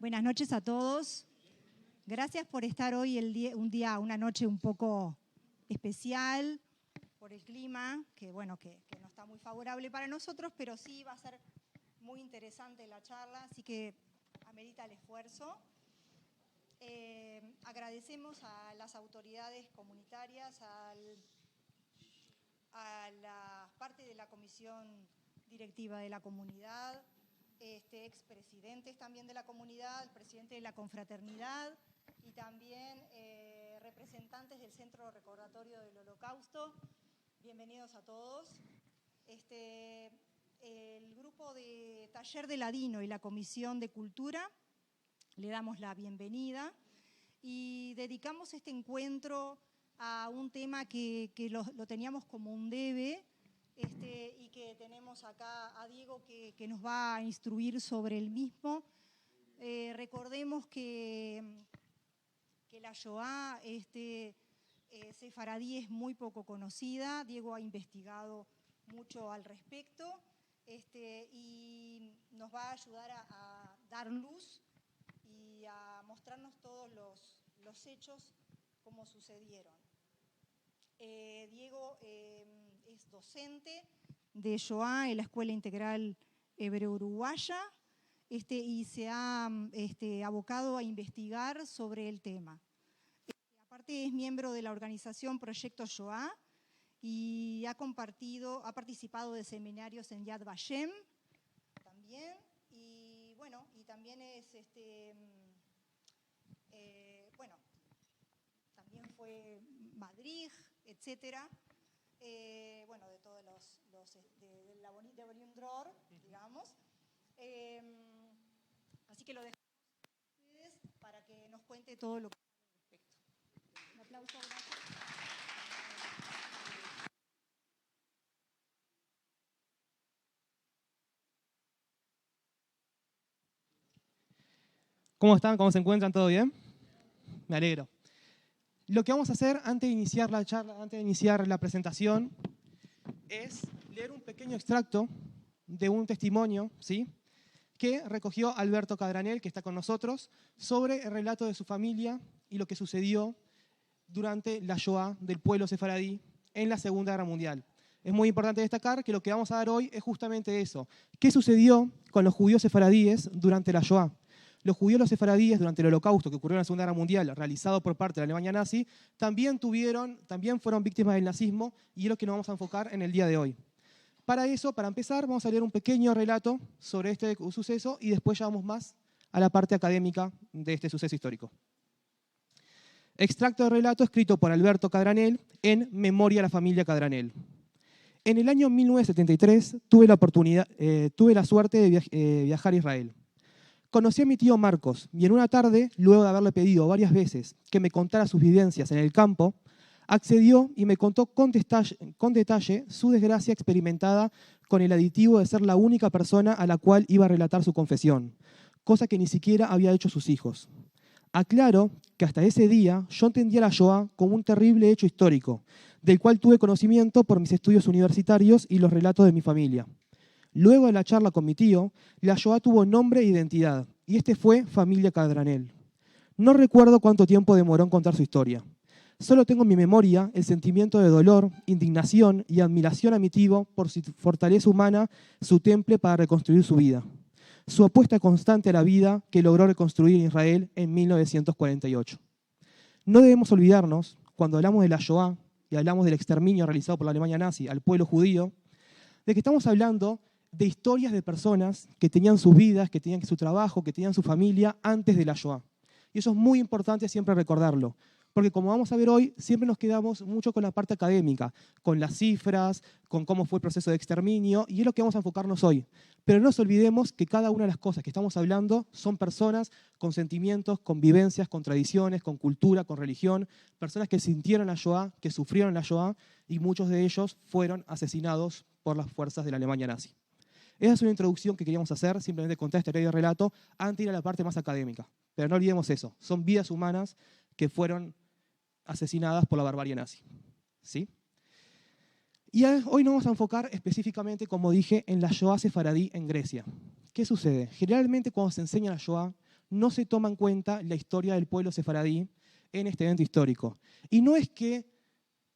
Buenas noches a todos. Gracias por estar hoy una noche un poco especial por el clima, que no está muy favorable para nosotros, pero sí va a ser muy interesante la charla, así que amerita el esfuerzo. Agradecemos a las autoridades comunitarias, a la parte de la comisión directiva de la comunidad, expresidentes también de la comunidad, el presidente de la confraternidad y también representantes del Centro Recordatorio del Holocausto. Bienvenidos a todos. El grupo de Taller de Ladino y la Comisión de Cultura le damos la bienvenida y dedicamos este encuentro a un tema que lo teníamos como un debe, y que tenemos acá a Diego que nos va a instruir sobre el mismo. Recordemos que la Shoah sefaradí es muy poco conocida. Diego ha investigado mucho al respecto y nos va a ayudar a dar luz y a mostrarnos todos los hechos como sucedieron. Diego es docente de Shoah en la Escuela Integral Hebreo-Uruguaya y se ha abocado a investigar sobre el tema. Aparte es miembro de la organización Proyecto Shoah y ha participado de seminarios en Yad Vashem también, y también es también fue Madrid, etcétera, de todos de la bonita Belium Dror, digamos. Así que lo dejamos a ustedes para que nos cuente todo lo que sabe al respecto. Un aplauso, gracias. ¿Cómo están? ¿Cómo se encuentran? ¿Todo bien? Me alegro. Lo que vamos a hacer antes de iniciar la charla, antes de iniciar la presentación, es leer un pequeño extracto de un testimonio, ¿sí?, que recogió Alberto Cadranel, que está con nosotros, sobre el relato de su familia y lo que sucedió durante la Shoah del pueblo sefaradí en la Segunda Guerra Mundial. Es muy importante destacar que lo que vamos a dar hoy es justamente eso. ¿Qué sucedió con los judíos sefaradíes durante la Shoah? Los judíos sefaradíes durante el Holocausto que ocurrió en la Segunda Guerra Mundial, realizado por parte de la Alemania nazi, también fueron víctimas del nazismo, y es lo que nos vamos a enfocar en el día de hoy. Para eso, para empezar, vamos a leer un pequeño relato sobre este suceso y después ya vamos más a la parte académica de este suceso histórico. Extracto de relato escrito por Alberto Cadranel en Memoria a la familia Cadranel. En el año 1973 tuve la suerte de viajar a Israel. Conocí a mi tío Marcos y en una tarde, luego de haberle pedido varias veces que me contara sus vivencias en el campo, accedió y me contó con detalle su desgracia experimentada con el aditivo de ser la única persona a la cual iba a relatar su confesión, cosa que ni siquiera había hecho sus hijos. Aclaro que hasta ese día yo entendía la Shoah como un terrible hecho histórico, del cual tuve conocimiento por mis estudios universitarios y los relatos de mi familia. Luego de la charla con mi tío, la Shoah tuvo nombre e identidad, y este fue Familia Cadranel. No recuerdo cuánto tiempo demoró en contar su historia. Solo tengo en mi memoria el sentimiento de dolor, indignación y admiración a mi tío por su fortaleza humana, su temple para reconstruir su vida. Su apuesta constante a la vida que logró reconstruir Israel en 1948. No debemos olvidarnos, cuando hablamos de la Shoah y hablamos del exterminio realizado por la Alemania nazi al pueblo judío, de que estamos hablando de historias de personas que tenían sus vidas, que tenían su trabajo, que tenían su familia antes de la Shoah. Y eso es muy importante siempre recordarlo, porque como vamos a ver hoy, siempre nos quedamos mucho con la parte académica, con las cifras, con cómo fue el proceso de exterminio, y es lo que vamos a enfocarnos hoy. Pero no nos olvidemos que cada una de las cosas que estamos hablando son personas con sentimientos, con vivencias, con tradiciones, con cultura, con religión, personas que sintieron la Shoah, que sufrieron la Shoah, y muchos de ellos fueron asesinados por las fuerzas de la Alemania nazi. Esa es una introducción que queríamos hacer, simplemente contar este breve relato antes de ir a la parte más académica. Pero no olvidemos eso, son vidas humanas que fueron asesinadas por la barbarie nazi. ¿Sí? Y hoy nos vamos a enfocar específicamente, como dije, en la Shoah sefaradí en Grecia. ¿Qué sucede? Generalmente cuando se enseña la Shoah, no se toma en cuenta la historia del pueblo sefaradí en este evento histórico. Y no es que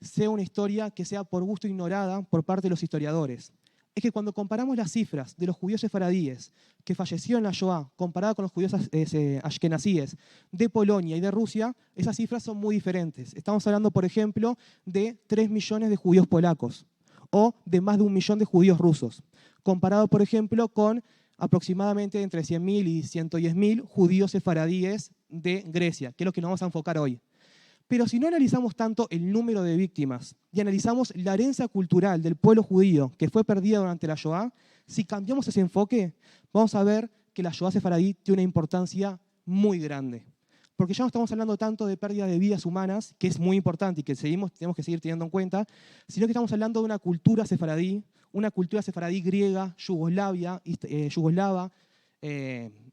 sea una historia que sea por gusto ignorada por parte de los historiadores. Es que cuando comparamos las cifras de los judíos sefaradíes que fallecieron en la Shoah, comparada con los judíos ashkenazíes de Polonia y de Rusia, esas cifras son muy diferentes. Estamos hablando, por ejemplo, de 3 millones de judíos polacos o de más de 1 millón de judíos rusos, comparado, por ejemplo, con aproximadamente entre 100.000 y 110.000 judíos sefaradíes de Grecia, que es lo que nos vamos a enfocar hoy. Pero si no analizamos tanto el número de víctimas y analizamos la herencia cultural del pueblo judío que fue perdida durante la Shoah, si cambiamos ese enfoque, vamos a ver que la Shoah sefaradí tiene una importancia muy grande. Porque ya no estamos hablando tanto de pérdida de vidas humanas, que es muy importante y que tenemos que seguir teniendo en cuenta, sino que estamos hablando de una cultura sefaradí griega, yugoslava,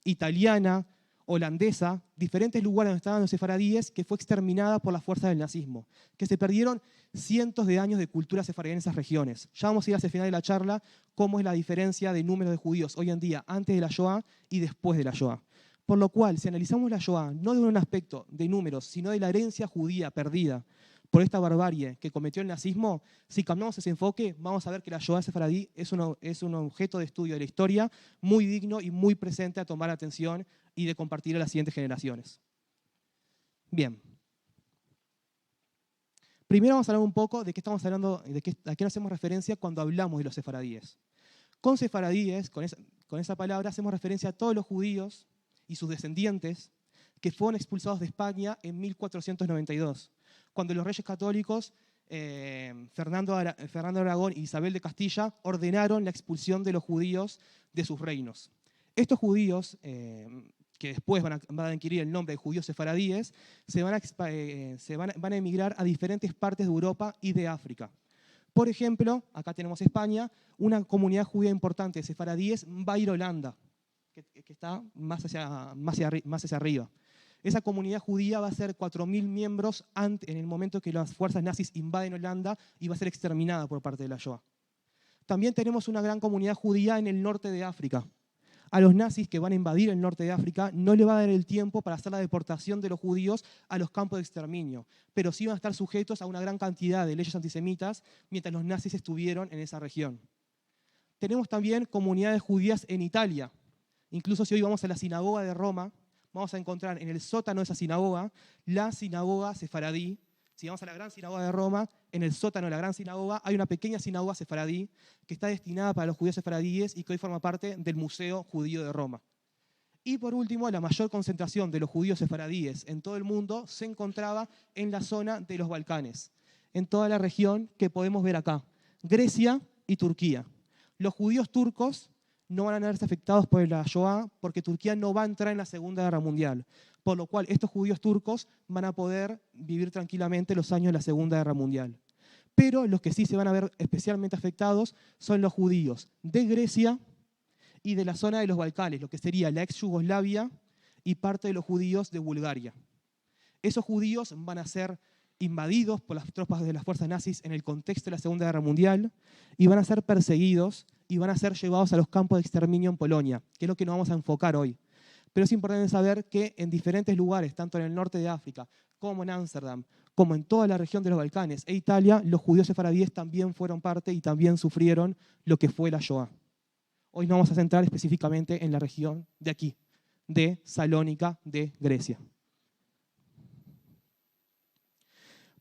italiana, holandesa, diferentes lugares donde estaban los sefaradíes, que fue exterminada por las fuerzas del nazismo, que se perdieron cientos de años de cultura sefaradí en esas regiones. Ya vamos a ir hacia el final de la charla cómo es la diferencia de número de judíos hoy en día, antes de la Shoah y después de la Shoah. Por lo cual, si analizamos la Shoah no de un aspecto de números, sino de la herencia judía perdida por esta barbarie que cometió el nazismo, si cambiamos ese enfoque, vamos a ver que la Shoah sefaradí es un objeto de estudio de la historia muy digno y muy presente a tomar atención y de compartir a las siguientes generaciones. Bien. Primero vamos a hablar un poco de qué estamos hablando, a qué hacemos referencia cuando hablamos de los sefaradíes. Con sefaradíes, con esa palabra, hacemos referencia a todos los judíos y sus descendientes que fueron expulsados de España en 1492, cuando los reyes católicos, Fernando de Aragón y Isabel de Castilla, ordenaron la expulsión de los judíos de sus reinos. Estos judíos, que después van a adquirir el nombre de judíos sefaradíes, van a emigrar a diferentes partes de Europa y de África. Por ejemplo, acá tenemos España, una comunidad judía importante de sefaradíes va a ir a Holanda, que está más hacia arriba. Esa comunidad judía va a ser 4.000 miembros en el momento que las fuerzas nazis invaden Holanda y va a ser exterminada por parte de la Shoah. También tenemos una gran comunidad judía en el norte de África. A los nazis que van a invadir el norte de África no les va a dar el tiempo para hacer la deportación de los judíos a los campos de exterminio, pero sí van a estar sujetos a una gran cantidad de leyes antisemitas mientras los nazis estuvieron en esa región. Tenemos también comunidades judías en Italia. Incluso si hoy vamos a la sinagoga de Roma, vamos a encontrar en el sótano de esa sinagoga la sinagoga sefaradí. Si vamos a la gran sinagoga de Roma, en el sótano de la gran sinagoga hay una pequeña sinagoga sefaradí que está destinada para los judíos sefaradíes y que hoy forma parte del Museo Judío de Roma. Y por último, la mayor concentración de los judíos sefaradíes en todo el mundo se encontraba en la zona de los Balcanes, en toda la región que podemos ver acá, Grecia y Turquía. Los judíos turcos no van a verse afectados por la Shoah porque Turquía no va a entrar en la Segunda Guerra Mundial, por lo cual estos judíos turcos van a poder vivir tranquilamente los años de la Segunda Guerra Mundial. Pero los que sí se van a ver especialmente afectados son los judíos de Grecia y de la zona de los Balcanes, lo que sería la ex Yugoslavia y parte de los judíos de Bulgaria. Esos judíos van a ser invadidos por las tropas de las fuerzas nazis en el contexto de la Segunda Guerra Mundial y van a ser perseguidos y van a ser llevados a los campos de exterminio en Polonia, que es lo que nos vamos a enfocar hoy. Pero es importante saber que en diferentes lugares, tanto en el norte de África, como en Ámsterdam, como en toda la región de los Balcanes e Italia, los judíos sefaradíes también fueron parte y también sufrieron lo que fue la Shoah. Hoy nos vamos a centrar específicamente en la región de aquí, de Salónica, de Grecia.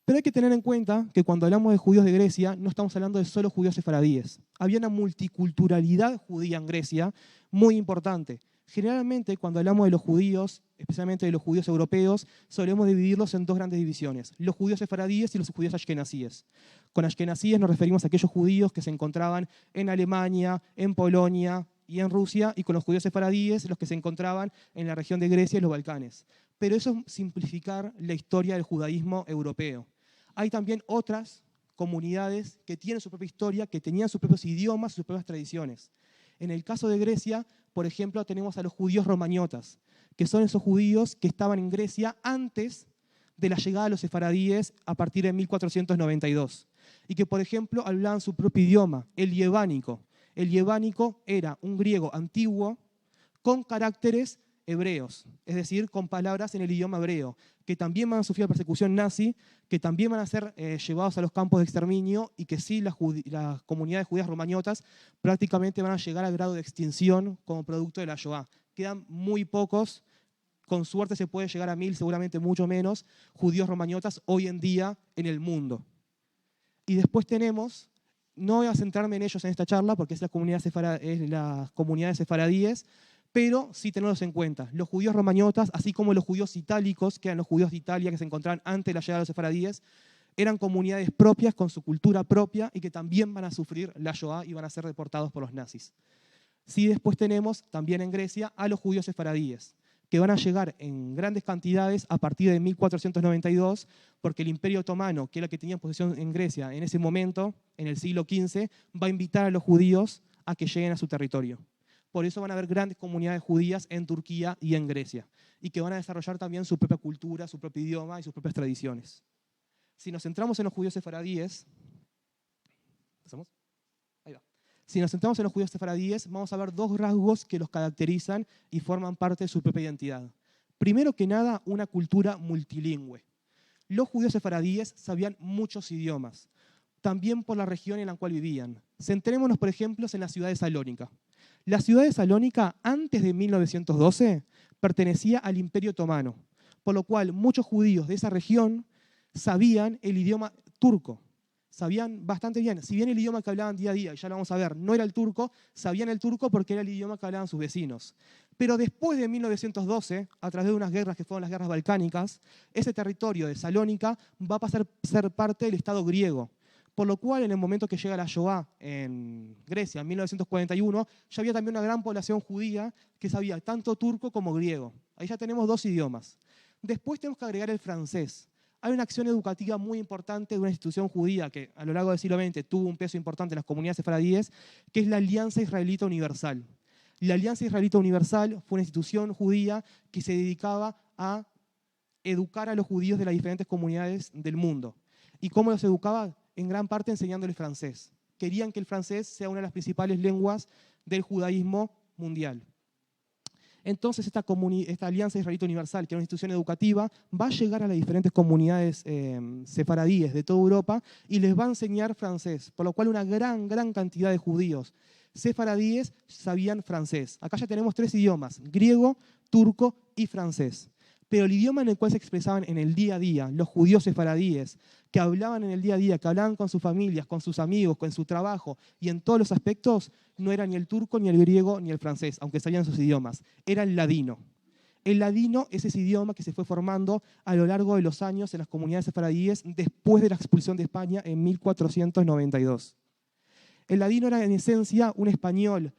Pero hay que tener en cuenta que cuando hablamos de judíos de Grecia, no estamos hablando de solo judíos sefaradíes. Había una multiculturalidad judía en Grecia muy importante. Generalmente, cuando hablamos de los judíos, especialmente de los judíos europeos, solemos dividirlos en dos grandes divisiones, los judíos sefaradíes y los judíos ashkenazíes. Con ashkenazíes nos referimos a aquellos judíos que se encontraban en Alemania, en Polonia y en Rusia, y con los judíos sefaradíes, los que se encontraban en la región de Grecia y los Balcanes. Pero eso es simplificar la historia del judaísmo europeo. Hay también otras comunidades que tienen su propia historia, que tenían sus propios idiomas, sus propias tradiciones. En el caso de Grecia, por ejemplo, tenemos a los judíos romañotas, que son esos judíos que estaban en Grecia antes de la llegada de los sefaradíes a partir de 1492. Y que, por ejemplo, hablaban su propio idioma, el yevánico. El yevánico era un griego antiguo con caracteres hebreos, es decir, con palabras en el idioma hebreo, que también van a sufrir persecución nazi, que también van a ser llevados a los campos de exterminio y que sí las comunidades judías romañotas prácticamente van a llegar al grado de extinción como producto de la Shoah. Quedan muy pocos, con suerte se puede llegar a 1000, seguramente mucho menos, judíos romañotas hoy en día en el mundo. Y después tenemos, no voy a centrarme en ellos en esta charla porque es la comunidad de sefaradíes, pero sí tenerlos en cuenta. Los judíos romañotas, así como los judíos itálicos, que eran los judíos de Italia que se encontraban antes de la llegada de los sefaradíes, eran comunidades propias, con su cultura propia, y que también van a sufrir la Shoah y van a ser deportados por los nazis. Sí, después tenemos también en Grecia a los judíos sefaradíes, que van a llegar en grandes cantidades a partir de 1492, porque el Imperio Otomano, que era el que tenía posesión en Grecia en ese momento, en el siglo XV, va a invitar a los judíos a que lleguen a su territorio. Por eso van a haber grandes comunidades judías en Turquía y en Grecia, y que van a desarrollar también su propia cultura, su propio idioma y sus propias tradiciones. Si nos centramos en los judíos sefaradíes, ¿pasamos? Ahí va. Si nos centramos en los judíos sefaradíes, vamos a ver dos rasgos que los caracterizan y forman parte de su propia identidad. Primero que nada, una cultura multilingüe. Los judíos sefaradíes sabían muchos idiomas, también por la región en la cual vivían. Centrémonos, por ejemplo, en la ciudad de Salónica. La ciudad de Salónica, antes de 1912, pertenecía al Imperio Otomano, por lo cual muchos judíos de esa región sabían el idioma turco. Sabían bastante bien, si bien el idioma que hablaban día a día, y ya lo vamos a ver, no era el turco, sabían el turco porque era el idioma que hablaban sus vecinos. Pero después de 1912, a través de unas guerras que fueron las guerras balcánicas, ese territorio de Salónica va a pasar a ser parte del Estado griego. Por lo cual, en el momento que llega la Shoah en Grecia, en 1941, ya había también una gran población judía que sabía tanto turco como griego. Ahí ya tenemos dos idiomas. Después tenemos que agregar el francés. Hay una acción educativa muy importante de una institución judía que a lo largo del siglo XX tuvo un peso importante en las comunidades sefaradíes, que es la Alianza Israelita Universal. La Alianza Israelita Universal fue una institución judía que se dedicaba a educar a los judíos de las diferentes comunidades del mundo. ¿Y cómo los educaba? En gran parte enseñándoles francés. Querían que el francés sea una de las principales lenguas del judaísmo mundial. Entonces esta Alianza Israelita Universal, que era una institución educativa, va a llegar a las diferentes comunidades sefaradíes de toda Europa y les va a enseñar francés, por lo cual una gran cantidad de judíos sefaradíes sabían francés. Acá ya tenemos tres idiomas, griego, turco y francés. Pero el idioma en el cual se expresaban en el día a día, los judíos sefaradíes, que hablaban en el día a día, que hablaban con sus familias, con sus amigos, con su trabajo y en todos los aspectos, no era ni el turco, ni el griego, ni el francés, aunque sabían sus idiomas. Era el ladino. El ladino es ese idioma que se fue formando a lo largo de los años en las comunidades sefaradíes después de la expulsión de España en 1492. El ladino era en esencia un español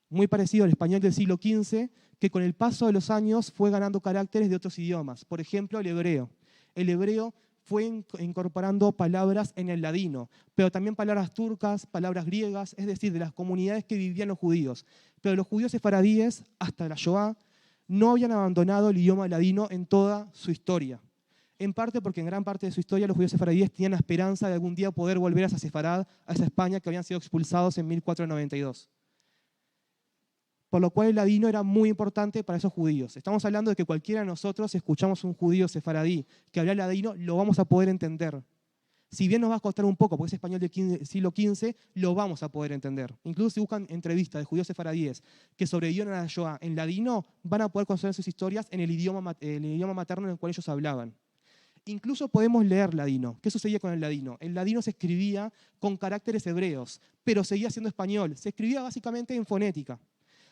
muy parecido al español del siglo XV, que con el paso de los años fue ganando caracteres de otros idiomas. Por ejemplo, el hebreo. El hebreo fue incorporando palabras en el ladino, pero también palabras turcas, palabras griegas, es decir, de las comunidades que vivían los judíos. Pero los judíos sefaradíes, hasta la Shoah, no habían abandonado el idioma ladino en toda su historia. En parte porque en gran parte de su historia los judíos sefaradíes tenían la esperanza de algún día poder volver a esa Sefarad, a esa España que habían sido expulsados en 1492. Por lo cual el ladino era muy importante para esos judíos. Estamos hablando de que cualquiera de nosotros, si escuchamos un judío sefaradí que habla ladino, lo vamos a poder entender. Si bien nos va a costar un poco, porque es español del siglo XV, lo vamos a poder entender. Incluso si buscan entrevistas de judíos sefaradíes que sobrevivieron a la Shoah en ladino, van a poder conocer sus historias en el idioma materno en el cual ellos hablaban. Incluso podemos leer ladino. ¿Qué sucedía con el ladino? El ladino se escribía con caracteres hebreos, pero seguía siendo español. Se escribía básicamente en fonética.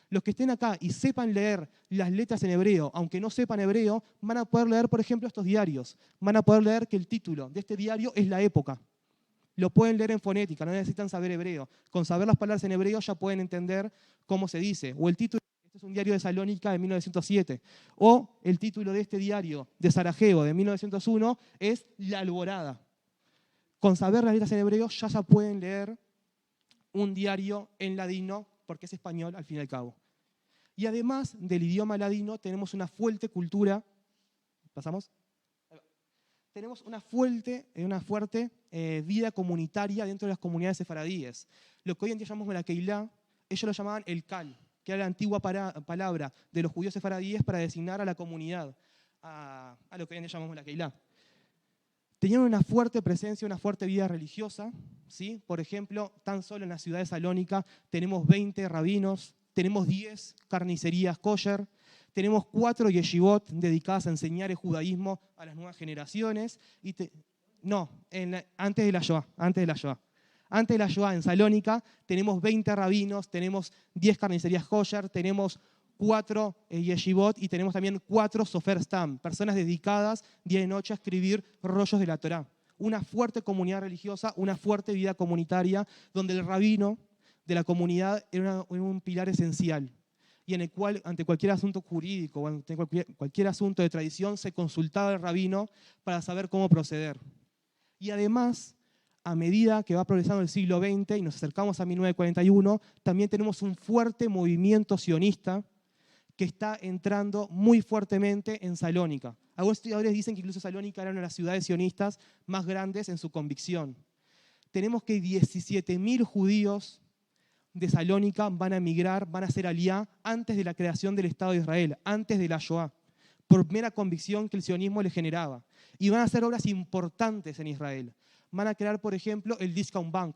Los que estén acá y sepan leer las letras en hebreo, aunque no sepan hebreo, van a poder leer, por ejemplo, estos diarios. Van a poder leer que el título de este diario es La Época. Lo pueden leer en fonética, no necesitan saber hebreo. Con saber las palabras en hebreo ya pueden entender cómo se dice. O el título, este es un diario de Salónica de 1907. O el título de este diario de Sarajevo de 1901 es La Alborada. Con saber las letras en hebreo ya se pueden leer un diario en ladino, porque es español al fin y al cabo. Y además del idioma ladino tenemos una fuerte cultura, ¿pasamos? Tenemos una fuerte vida comunitaria dentro de las comunidades sefaradíes. Lo que hoy en día llamamos la Keilah, ellos lo llamaban el Kal. que era la antigua palabra de los judíos sefaradíes para designar a la comunidad, a lo que hoy en día llamamos la Keilah. Tenían una fuerte presencia, una fuerte vida religiosa, ¿sí? Por ejemplo, tan solo en la ciudad de Salónica tenemos 20 rabinos, tenemos 10 carnicerías kosher, tenemos 4 yeshivot dedicadas a enseñar el judaísmo a las nuevas generaciones. Antes de la Shoah. Antes de la Shoah, en Salónica, tenemos 20 rabinos, tenemos 10 carnicerías kosher, tenemos 4 yeshivot y tenemos también 4 sofer stam, personas dedicadas día y noche a escribir rollos de la Torá. Una fuerte comunidad religiosa, una fuerte vida comunitaria, donde el rabino de la comunidad era un pilar esencial y en el cual, ante cualquier asunto jurídico o ante cualquier asunto de tradición, se consultaba al rabino para saber cómo proceder. Y además, a medida que va progresando el siglo XX y nos acercamos a 1941, también tenemos un fuerte movimiento sionista que está entrando muy fuertemente en Salónica. Algunos estudiadores dicen que incluso Salónica era una de las ciudades sionistas más grandes en su convicción. Tenemos que 17.000 judíos de Salónica van a emigrar, van a hacer aliyá antes de la creación del Estado de Israel, antes de la Shoah, por mera convicción que el sionismo le generaba. Y van a hacer obras importantes en Israel. Van a crear, por ejemplo, el Discount Bank,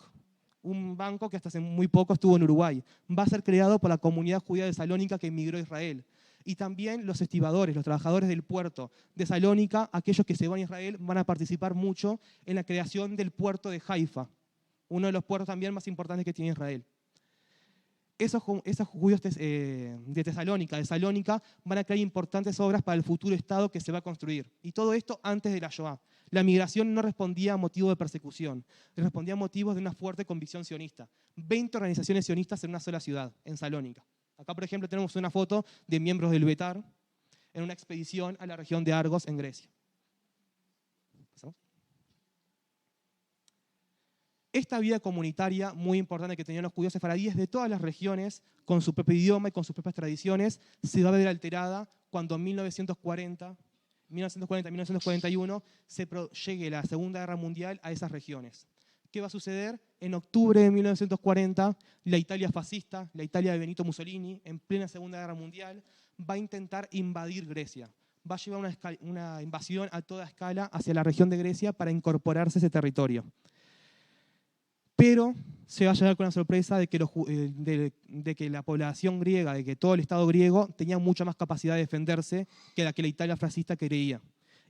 un banco que hasta hace muy poco estuvo en Uruguay. Va a ser creado por la comunidad judía de Salónica que emigró a Israel. Y también los estibadores, los trabajadores del puerto de Salónica, aquellos que se van a Israel, van a participar mucho en la creación del puerto de Haifa, uno de los puertos también más importantes que tiene Israel. Esos judíos de Tesalónica, de Salónica, van a crear importantes obras para el futuro Estado que se va a construir. Y todo esto antes de la Shoah. La migración no respondía a motivos de persecución, respondía a motivos de una fuerte convicción sionista. 20 organizaciones sionistas en una sola ciudad, en Salónica. Acá, por ejemplo, tenemos una foto de miembros del Betar en una expedición a la región de Argos, en Grecia. ¿Pasamos? Esta vida comunitaria muy importante que tenían los judíos sefaradíes de todas las regiones, con su propio idioma y con sus propias tradiciones, se va a ver alterada cuando en 1940-1941 llegue la Segunda Guerra Mundial a esas regiones. ¿Qué va a suceder? En octubre de 1940, la Italia fascista, la Italia de Benito Mussolini, en plena Segunda Guerra Mundial, va a intentar invadir Grecia. Va a llevar una invasión a toda escala hacia la región de Grecia para incorporarse a ese territorio. Pero se va a llegar con la sorpresa de que la población griega, de que todo el Estado griego tenía mucha más capacidad de defenderse que la Italia fascista creía.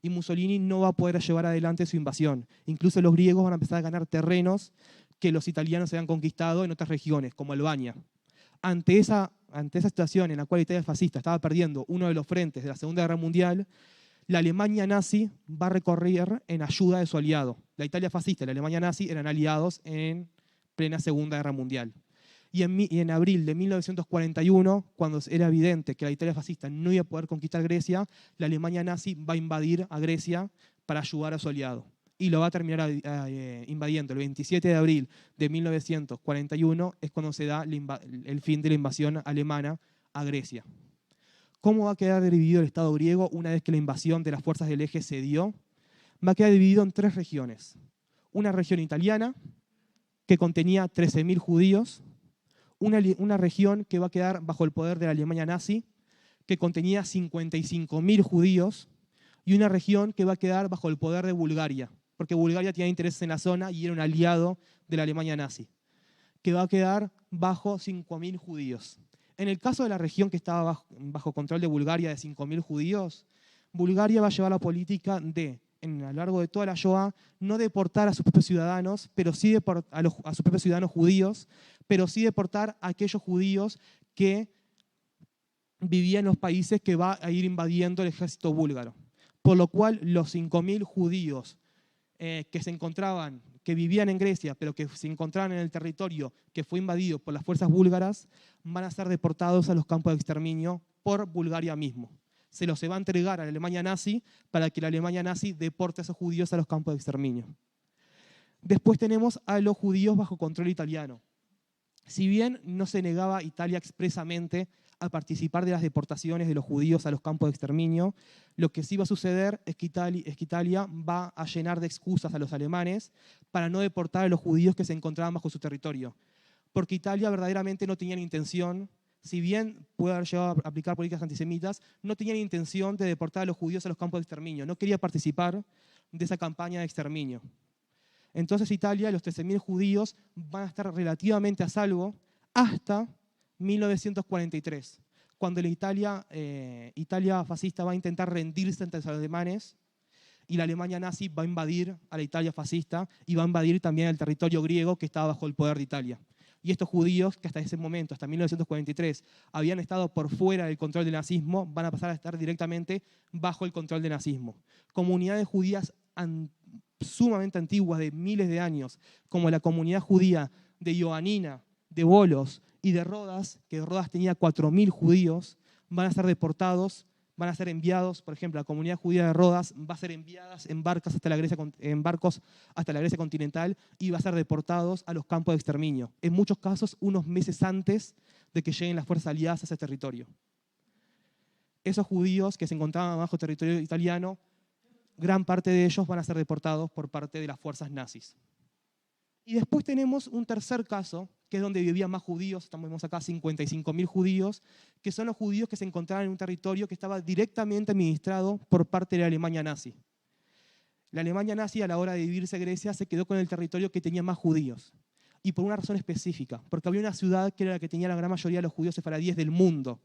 Y Mussolini no va a poder llevar adelante su invasión. Incluso los griegos van a empezar a ganar terrenos que los italianos habían conquistado en otras regiones, como Albania. Ante esa situación en la cual la Italia fascista estaba perdiendo uno de los frentes de la Segunda Guerra Mundial, la Alemania nazi va a recorrer en ayuda de su aliado. La Italia fascista y la Alemania nazi eran aliados en plena Segunda Guerra Mundial. Y en abril de 1941, cuando era evidente que la Italia fascista no iba a poder conquistar Grecia, la Alemania nazi va a invadir a Grecia para ayudar a su aliado. Y lo va a terminar invadiendo. El 27 de abril de 1941 es cuando se da el fin de la invasión alemana a Grecia. ¿Cómo va a quedar dividido el Estado griego una vez que la invasión de las fuerzas del eje se dio? Va a quedar dividido en 3 regiones. Una región italiana, que contenía 13.000 judíos. Una región que va a quedar bajo el poder de la Alemania nazi, que contenía 55.000 judíos. Y una región que va a quedar bajo el poder de Bulgaria, porque Bulgaria tenía intereses en la zona y era un aliado de la Alemania nazi, que va a quedar bajo 5.000 judíos. En el caso de la región que estaba bajo control de Bulgaria de 5.000 judíos, Bulgaria va a llevar la política de, a lo largo de toda la Shoah, no deportar a sus propios ciudadanos, pero sí a sus propios ciudadanos judíos, pero sí deportar a aquellos judíos que vivían en los países que va a ir invadiendo el ejército búlgaro. Por lo cual, los 5.000 judíos que vivían en Grecia, pero que se encontraban en el territorio que fue invadido por las fuerzas búlgaras, van a ser deportados a los campos de exterminio por Bulgaria mismo. Se los va a entregar a la Alemania nazi para que la Alemania nazi deporte a esos judíos a los campos de exterminio. Después tenemos a los judíos bajo control italiano. Si bien no se negaba Italia expresamente a participar de las deportaciones de los judíos a los campos de exterminio, lo que sí va a suceder es que Italia va a llenar de excusas a los alemanes para no deportar a los judíos que se encontraban bajo su territorio. Porque Italia verdaderamente no tenía la intención si bien puede haber llegado a aplicar políticas antisemitas, no tenía la intención de deportar a los judíos a los campos de exterminio, no quería participar de esa campaña de exterminio. Entonces Italia, los 13.000 judíos van a estar relativamente a salvo hasta 1943, cuando la Italia fascista va a intentar rendirse ante los alemanes y la Alemania nazi va a invadir a la Italia fascista y va a invadir también el territorio griego que estaba bajo el poder de Italia. Y estos judíos, que hasta ese momento, hasta 1943, habían estado por fuera del control del nazismo, van a pasar a estar directamente bajo el control del nazismo. Comunidades judías sumamente antiguas, de miles de años, como la comunidad judía de Ioannina, de Volos y de Rodas, que Rodas tenía 4.000 judíos, van a ser deportados, van a ser enviados, por ejemplo, la comunidad judía de Rodas va a ser enviada en barcos hasta la Grecia continental y va a ser deportados a los campos de exterminio, en muchos casos unos meses antes de que lleguen las fuerzas aliadas a ese territorio. Esos judíos que se encontraban bajo territorio italiano, gran parte de ellos van a ser deportados por parte de las fuerzas nazis. Y después tenemos un tercer caso, que es donde vivían más judíos, vemos acá 55.000 judíos, que son los judíos que se encontraban en un territorio que estaba directamente administrado por parte de la Alemania nazi. La Alemania nazi, a la hora de dividirse Grecia, se quedó con el territorio que tenía más judíos. Y por una razón específica, porque había una ciudad que era la que tenía la gran mayoría de los judíos sefaradíes del mundo,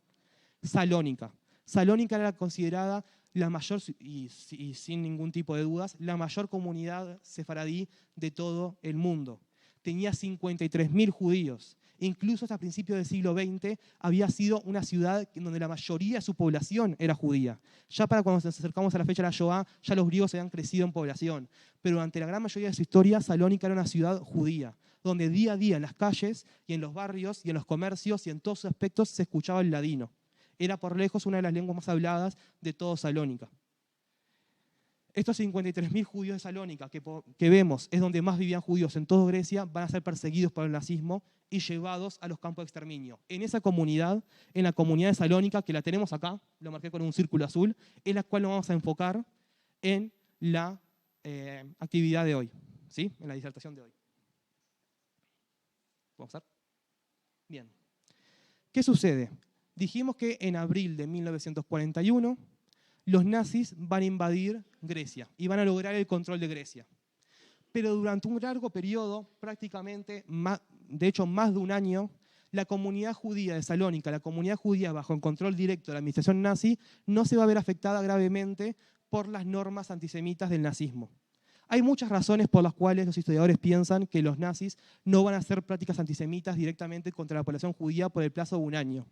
Salónica. Salónica era considerada la mayor, y sin ningún tipo de dudas, la mayor comunidad sefaradí de todo el mundo. Tenía 53.000 judíos. Incluso hasta principios del siglo XX había sido una ciudad en donde la mayoría de su población era judía. Ya para cuando nos acercamos a la fecha de la Shoah, ya los griegos habían crecido en población. Pero durante la gran mayoría de su historia, Salónica era una ciudad judía, donde día a día en las calles y en los barrios y en los comercios y en todos sus aspectos se escuchaba el ladino. Era por lejos una de las lenguas más habladas de todo Salónica. Estos 53.000 judíos de Salónica que vemos es donde más vivían judíos en toda Grecia, van a ser perseguidos por el nazismo y llevados a los campos de exterminio. En esa comunidad, en la comunidad de Salónica, que la tenemos acá, lo marqué con un círculo azul, es la cual nos vamos a enfocar en la actividad de hoy, ¿sí? En la disertación de hoy. ¿Vamos a ver? Bien. ¿Qué sucede? Dijimos que en abril de 1941 los nazis van a invadir Grecia y van a lograr el control de Grecia. Pero durante un largo periodo, prácticamente, de hecho más de un año, la comunidad judía de Salónica, la comunidad judía bajo el control directo de la administración nazi, no se va a ver afectada gravemente por las normas antisemitas del nazismo. Hay muchas razones por las cuales los historiadores piensan que los nazis no van a hacer prácticas antisemitas directamente contra la población judía por el plazo de un año.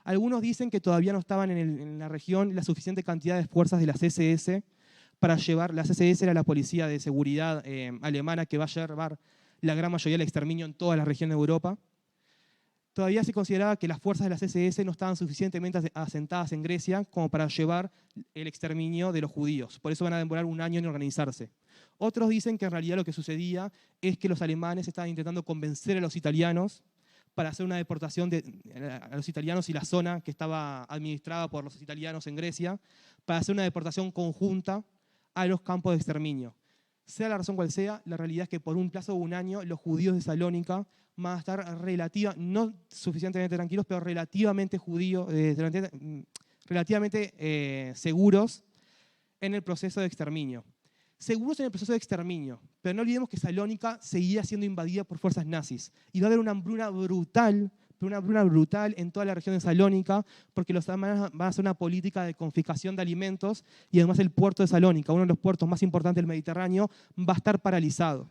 Algunos dicen que todavía no estaban en la región la suficiente cantidad de fuerzas de las SS para llevar. La SS era la policía de seguridad alemana que va a llevar la gran mayoría del exterminio en toda la región de Europa. Todavía se consideraba que las fuerzas de las SS no estaban suficientemente asentadas en Grecia como para llevar el exterminio de los judíos. Por eso van a demorar un año en organizarse. Otros dicen que en realidad lo que sucedía es que los alemanes estaban intentando convencer a los italianos para hacer una deportación a los italianos y la zona que estaba administrada por los italianos en Grecia, para hacer una deportación conjunta a los campos de exterminio. Sea la razón cual sea, la realidad es que por un plazo de un año los judíos de Salónica van a estar no suficientemente tranquilos, pero relativamente seguros en el proceso de exterminio. Seguros en el proceso de exterminio, pero no olvidemos que Salónica seguía siendo invadida por fuerzas nazis. Y va a haber una hambruna brutal en toda la región de Salónica, porque los alemanes van a hacer una política de confiscación de alimentos y además el puerto de Salónica, uno de los puertos más importantes del Mediterráneo, va a estar paralizado,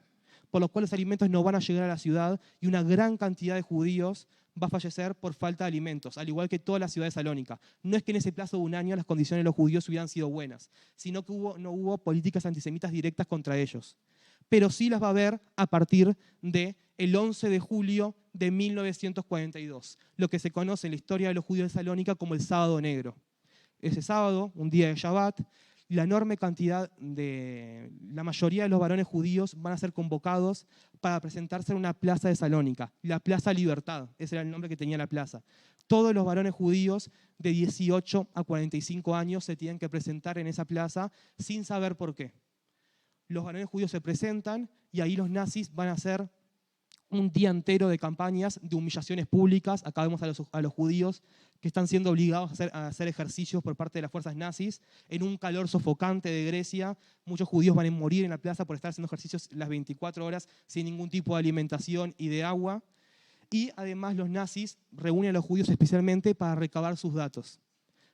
por lo cual los alimentos no van a llegar a la ciudad y una gran cantidad de judíos va a fallecer por falta de alimentos, al igual que toda la ciudad de Salónica. No es que en ese plazo de un año las condiciones de los judíos hubieran sido buenas, sino que no hubo políticas antisemitas directas contra ellos. Pero sí las va a haber a partir del 11 de julio de 1942, lo que se conoce en la historia de los judíos de Salónica como el Sábado Negro. Ese sábado, un día de Shabbat, la mayoría de los varones judíos van a ser convocados para presentarse en una plaza de Salónica, la Plaza Libertad, ese era el nombre que tenía la plaza. Todos los varones judíos de 18 a 45 años se tienen que presentar en esa plaza sin saber por qué. Los varones judíos se presentan y ahí los nazis van a hacer un día entero de campañas de humillaciones públicas. Acá vemos a los judíos que están siendo obligados a hacer ejercicios por parte de las fuerzas nazis en un calor sofocante de Grecia. Muchos judíos van a morir en la plaza por estar haciendo ejercicios las 24 horas sin ningún tipo de alimentación y de agua. Y además los nazis reúnen a los judíos especialmente para recabar sus datos,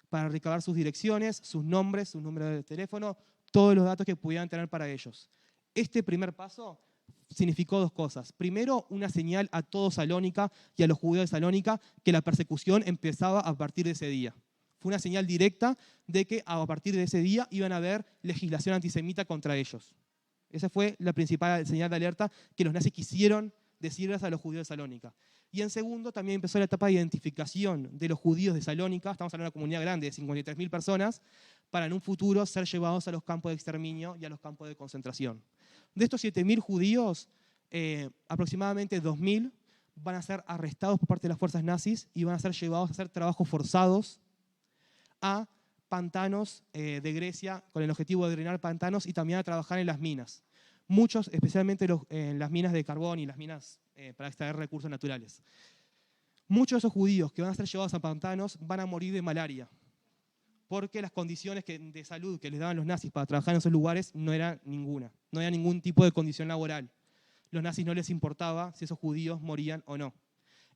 para recabar sus direcciones, sus nombres, sus números de teléfono, todos los datos que pudieran tener para ellos. Este primer paso significó dos cosas. Primero, una señal a todo Salónica y a los judíos de Salónica que la persecución empezaba a partir de ese día. Fue una señal directa de que a partir de ese día iban a haber legislación antisemita contra ellos. Esa fue la principal señal de alerta que los nazis quisieron decirles a los judíos de Salónica. Y en segundo, también empezó la etapa de identificación de los judíos de Salónica. Estamos hablando de una comunidad grande de 53.000 personas, para en un futuro ser llevados a los campos de exterminio y a los campos de concentración. De estos 7.000 judíos, aproximadamente 2.000 van a ser arrestados por parte de las fuerzas nazis y van a ser llevados a hacer trabajos forzados a pantanos de Grecia con el objetivo de drenar pantanos y también a trabajar en las minas. Muchos, especialmente en las minas de carbón y las minas para extraer recursos naturales. Muchos de esos judíos que van a ser llevados a pantanos van a morir de malaria, porque las condiciones de salud que les daban los nazis para trabajar en esos lugares no era ninguna. No había ningún tipo de condición laboral. Los nazis no les importaba si esos judíos morían o no.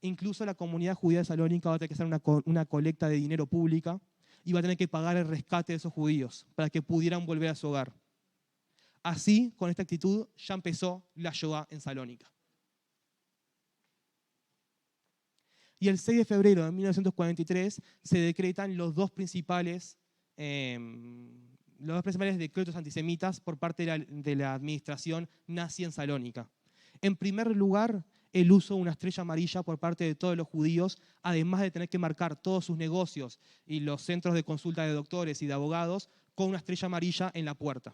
Incluso la comunidad judía de Salónica va a tener que hacer una colecta de dinero pública y va a tener que pagar el rescate de esos judíos para que pudieran volver a su hogar. Así, con esta actitud, ya empezó la Shoah en Salónica. Y el 6 de febrero de 1943 se decretan los dos principales decretos antisemitas por parte de la administración nazi en Salónica. En primer lugar, el uso de una estrella amarilla por parte de todos los judíos, además de tener que marcar todos sus negocios y los centros de consulta de doctores y de abogados con una estrella amarilla en la puerta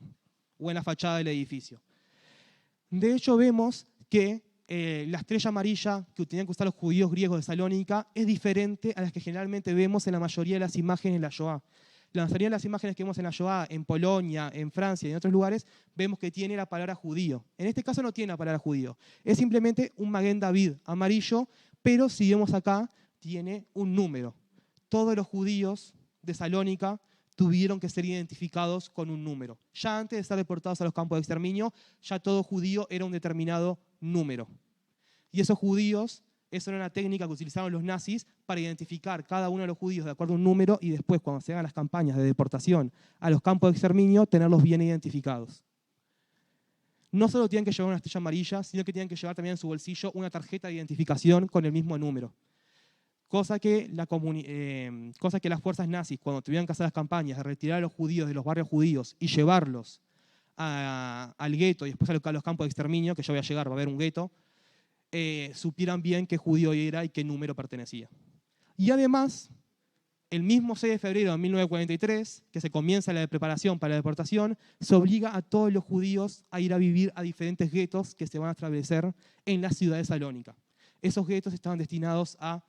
o en la fachada del edificio. De hecho, vemos que la estrella amarilla que tenían que usar los judíos griegos de Salónica es diferente a las que generalmente vemos en la mayoría de las imágenes en la Shoah. La mayoría de las imágenes que vemos en la Shoah, en Polonia, en Francia y en otros lugares, vemos que tiene la palabra judío. En este caso no tiene la palabra judío. Es simplemente un Maguen David amarillo, pero si vemos acá, tiene un número. Todos los judíos de Salónica tuvieron que ser identificados con un número. Ya antes de ser deportados a los campos de exterminio, ya todo judío era un determinado número. Y esos judíos, eso era una técnica que utilizaron los nazis para identificar cada uno de los judíos de acuerdo a un número y después, cuando se hagan las campañas de deportación a los campos de exterminio, tenerlos bien identificados. No solo tienen que llevar una estrella amarilla, sino que tienen que llevar también en su bolsillo una tarjeta de identificación con el mismo número. Cosa que las fuerzas nazis, cuando tuvieran que hacer las campañas de retirar a los judíos de los barrios judíos y llevarlos al gueto y después a los campos de exterminio, que ya voy a llegar, va a haber un gueto, supieran bien qué judío era y qué número pertenecía. Y además, el mismo 6 de febrero de 1943, que se comienza la preparación para la deportación, se obliga a todos los judíos a ir a vivir a diferentes guetos que se van a establecer en la ciudad de Salónica. Esos guetos estaban destinados a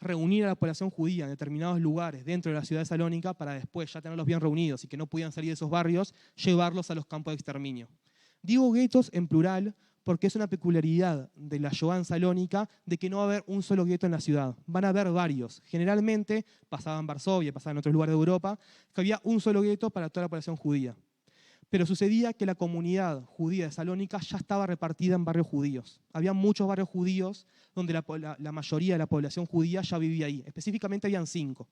reunir a la población judía en determinados lugares dentro de la ciudad de Salónica para después, ya tenerlos bien reunidos y que no pudieran salir de esos barrios, llevarlos a los campos de exterminio. Digo guetos en plural porque es una peculiaridad de la Shoah en Salónica de que no va a haber un solo gueto en la ciudad. Van a haber varios. Generalmente, pasaba en Varsovia, pasaba en otros lugares de Europa, que había un solo gueto para toda la población judía. Pero sucedía que la comunidad judía de Salónica ya estaba repartida en barrios judíos. Había muchos barrios judíos donde la mayoría de la población judía ya vivía ahí. Específicamente habían 5,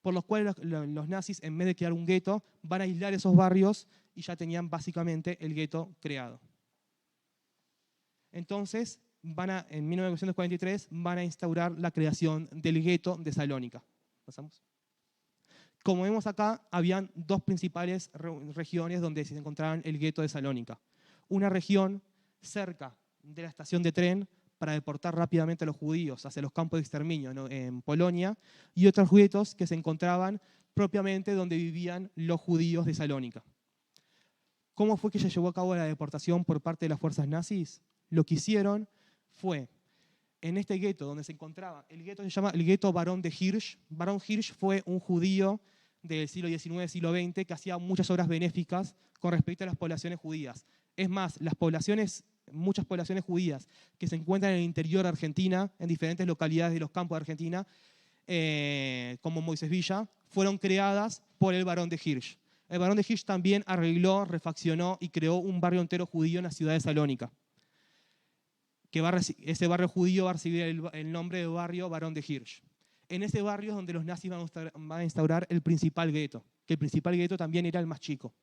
por los cuales los nazis, en vez de crear un gueto, van a aislar esos barrios y ya tenían básicamente el gueto creado. Entonces, en 1943 van a instaurar la creación del gueto de Salónica. ¿Pasamos? Como vemos acá, habían dos principales regiones donde se encontraban el gueto de Salónica. Una región cerca de la estación de tren para deportar rápidamente a los judíos hacia los campos de exterminio en Polonia, y otros guetos que se encontraban propiamente donde vivían los judíos de Salónica. ¿Cómo fue que se llevó a cabo la deportación por parte de las fuerzas nazis? Lo que hicieron fue, en este gueto donde se encontraba, el gueto se llama el gueto Barón de Hirsch. Barón Hirsch fue un judío del siglo XIX, siglo XX, que hacía muchas obras benéficas con respecto a las poblaciones judías. Es más, las poblaciones muchas poblaciones judías que se encuentran en el interior de Argentina, en diferentes localidades de los campos de Argentina, como Moisés Villa, fueron creadas por el Barón de Hirsch. El Barón de Hirsch también arregló, refaccionó y creó un barrio entero judío en la ciudad de Salónica. Ese barrio judío va a recibir el nombre de barrio Barón de Hirsch. En ese barrio es donde los nazis van a instaurar el principal gueto, que el principal gueto también era el más chico.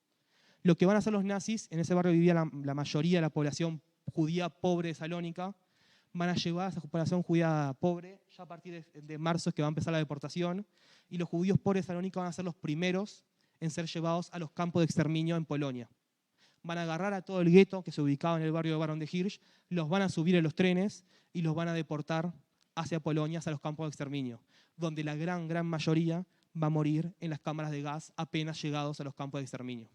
Lo que van a hacer los nazis, en ese barrio vivía la mayoría de la población judía pobre de Salónica, van a llevar a esa población judía pobre, ya a partir de marzo es que va a empezar la deportación, y los judíos pobres de Salónica van a ser los primeros en ser llevados a los campos de exterminio en Polonia. Van a agarrar a todo el gueto que se ubicaba en el barrio de Barón de Hirsch, los van a subir en los trenes y los van a deportar hacia Polonia, hacia los campos de exterminio, donde la gran mayoría va a morir en las cámaras de gas apenas llegados a los campos de exterminio.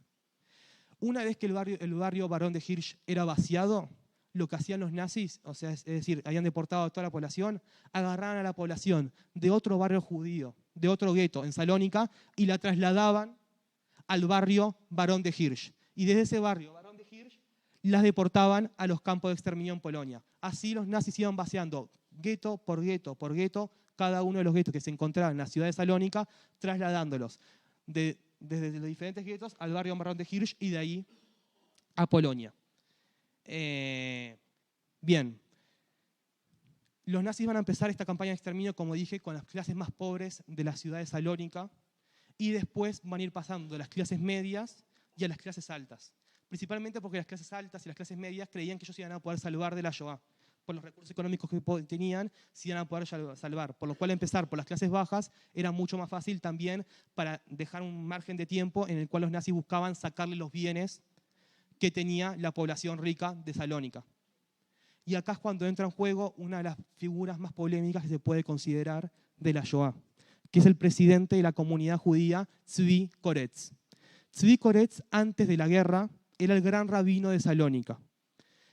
Una vez que el barrio Barón de Hirsch era vaciado, lo que hacían los nazis, o sea, es decir, habían deportado a toda la población, agarraban a la población de otro barrio judío, de otro gueto en Salónica, y la trasladaban al barrio Barón de Hirsch. Y desde ese barrio Barón de Hirsch las deportaban a los campos de exterminio en Polonia. Así los nazis iban vaciando gueto por gueto por gueto, cada uno de los guetos que se encontraban en la ciudad de Salónica, trasladándolos desde los diferentes guetos al barrio Barón de Hirsch y de ahí a Polonia. Bien, los nazis van a empezar esta campaña de exterminio, como dije, con las clases más pobres de la ciudad de Salónica, y después van a ir pasando de las clases medias y a las clases altas. Principalmente porque las clases altas y las clases medias creían que ellos iban a poder salvar de la Shoah. Por los recursos económicos que tenían, se iban a poder salvar. Por lo cual empezar por las clases bajas era mucho más fácil también para dejar un margen de tiempo en el cual los nazis buscaban sacarle los bienes que tenía la población rica de Salónica. Y acá es cuando entra en juego una de las figuras más polémicas que se puede considerar de la Shoah, que es el presidente de la comunidad judía, Tzvi Koretz. Tzvi Koretz, antes de la guerra, era el gran rabino de Salónica.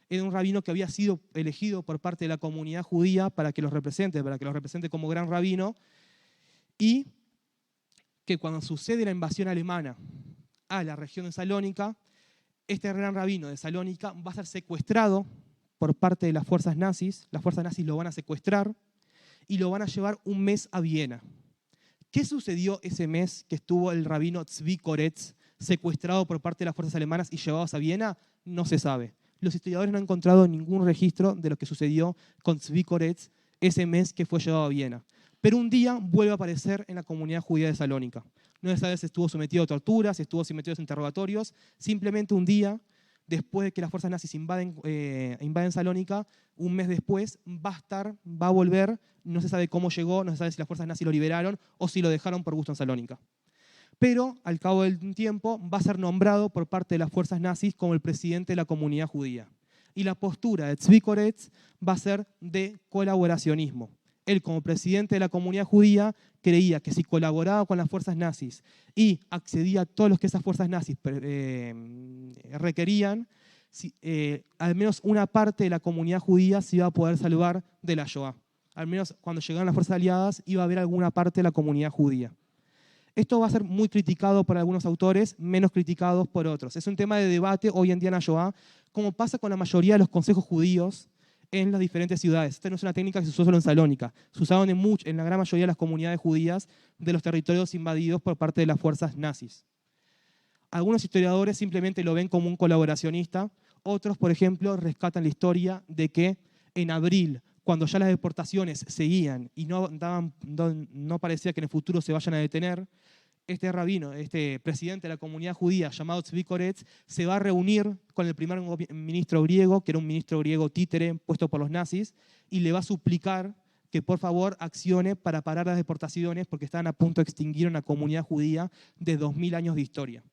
Era un rabino que había sido elegido por parte de la comunidad judía para que los represente como gran rabino, y que cuando sucede la invasión alemana a la región de Salónica, este gran rabino de Salónica va a ser secuestrado por parte de las fuerzas nazis lo van a secuestrar y lo van a llevar un mes a Viena. ¿Qué sucedió ese mes que estuvo el rabino Tzvi Koretz secuestrado por parte de las fuerzas alemanas y llevados a Viena? No se sabe. Los historiadores no han encontrado ningún registro de lo que sucedió con Tzvi Koretz ese mes que fue llevado a Viena. Pero un día vuelve a aparecer en la comunidad judía de Salónica. No se sabe si estuvo sometido a torturas, si estuvo sometido a interrogatorios. Simplemente un día, después de que las fuerzas nazis invaden Salónica, un mes después va a volver, no se sabe cómo llegó, no se sabe si las fuerzas nazis lo liberaron o si lo dejaron por gusto en Salónica. Pero al cabo del tiempo va a ser nombrado por parte de las fuerzas nazis como el presidente de la comunidad judía. Y la postura de Tzvi Koretz va a ser de colaboracionismo. Él, como presidente de la comunidad judía, creía que si colaboraba con las fuerzas nazis y accedía a todo lo que esas fuerzas nazis requerían, al menos una parte de la comunidad judía se iba a poder salvar de la Shoah. Al menos cuando llegaran las fuerzas aliadas iba a haber alguna parte de la comunidad judía. Esto va a ser muy criticado por algunos autores, menos criticados por otros. Es un tema de debate hoy en día en la Shoah, como pasa con la mayoría de los consejos judíos en las diferentes ciudades. Esta no es una técnica que se usó solo en Salónica. Se usaron en la gran mayoría de las comunidades judías de los territorios invadidos por parte de las fuerzas nazis. Algunos historiadores simplemente lo ven como un colaboracionista. Otros, por ejemplo, rescatan la historia de que en abril, cuando ya las deportaciones seguían y no parecía que en el futuro se vayan a detener, este rabino, este presidente de la comunidad judía llamado Tzvi Koretz, se va a reunir con el primer ministro griego, que era un ministro griego títere puesto por los nazis, y le va a suplicar que por favor accione para parar las deportaciones porque estaban a punto de extinguir una comunidad judía de 2000 años de historia.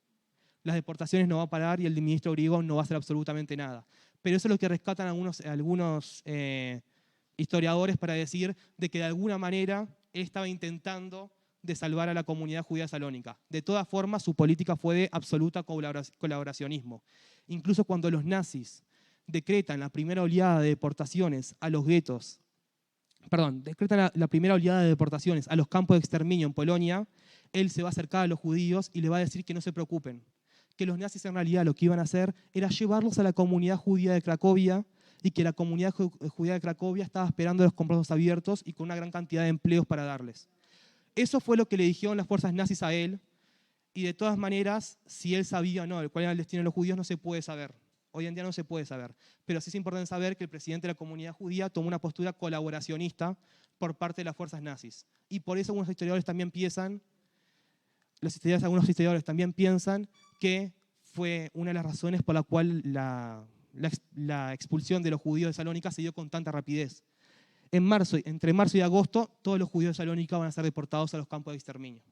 Las deportaciones no van a parar y el ministro griego no va a hacer absolutamente nada. Pero eso es lo que rescatan algunos historiadores para decir de que de alguna manera él estaba intentando de salvar a la comunidad judía salónica. De todas formas, su política fue de absoluta colaboracionismo. Incluso cuando los nazis decretan la primera oleada de deportaciones a los guetos, decretan la primera oleada de deportaciones a los campos de exterminio en Polonia, él se va a acercar a los judíos y le va a decir que no se preocupen, que los nazis en realidad lo que iban a hacer era llevarlos a la comunidad judía de Cracovia y que la comunidad judía de Cracovia estaba esperándolos con brazos abiertos y con una gran cantidad de empleos para darles. Eso fue lo que le dijeron las fuerzas nazis a él, y de todas maneras, si él sabía o no cuál era el destino de los judíos, no se puede saber. Hoy en día no se puede saber. Pero sí es importante saber que el presidente de la comunidad judía tomó una postura colaboracionista por parte de las fuerzas nazis. Y por eso algunos historiadores también piensan que fue una de las razones por la cual la expulsión de los judíos de Salónica se dio con tanta rapidez. Entre marzo y agosto, todos los judíos de Salónica van a ser deportados a los campos de exterminio.